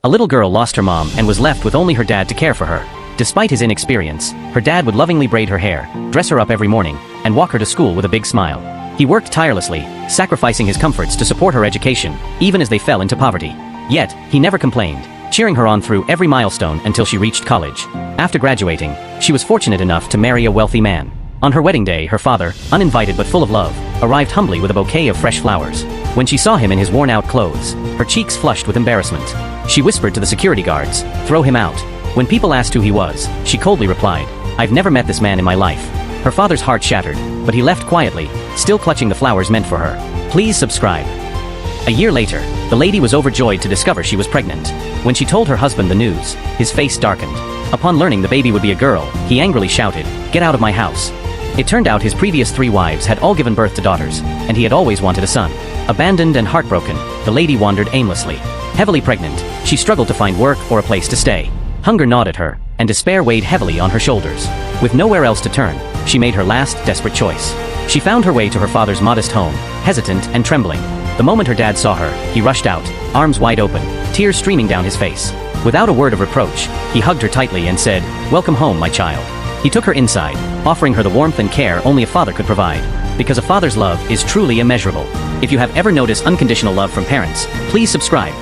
A little girl lost her mom and was left with only her dad to care for her. Despite his inexperience, her dad would lovingly braid her hair, dress her up every morning, and walk her to school with a big smile. He worked tirelessly, sacrificing his comforts to support her education, even as they fell into poverty. Yet, he never complained, cheering her on through every milestone until she reached college. After graduating, she was fortunate enough to marry a wealthy man. On her wedding day, her father, uninvited but full of love, arrived humbly with a bouquet of fresh flowers. When she saw him in his worn-out clothes, her cheeks flushed with embarrassment. She whispered to the security guards, "Throw him out." When people asked who he was, she coldly replied, "I've never met this man in my life." Her father's heart shattered, but he left quietly, still clutching the flowers meant for her. Please subscribe. A year later, the lady was overjoyed to discover she was pregnant. When she told her husband the news, his face darkened. Upon learning the baby would be a girl, he angrily shouted, "Get out of my house." It turned out his previous 3 wives had all given birth to daughters, and he had always wanted a son. Abandoned and heartbroken, the lady wandered aimlessly. Heavily pregnant, she struggled to find work or a place to stay. Hunger gnawed at her, and despair weighed heavily on her shoulders. With nowhere else to turn, she made her last desperate choice. She found her way to her father's modest home, hesitant and trembling. The moment her dad saw her, he rushed out, arms wide open, tears streaming down his face. Without a word of reproach, he hugged her tightly and said, "Welcome home, my child." He took her inside, offering her the warmth and care only a father could provide. Because a father's love is truly immeasurable. If you have ever noticed unconditional love from parents, please subscribe.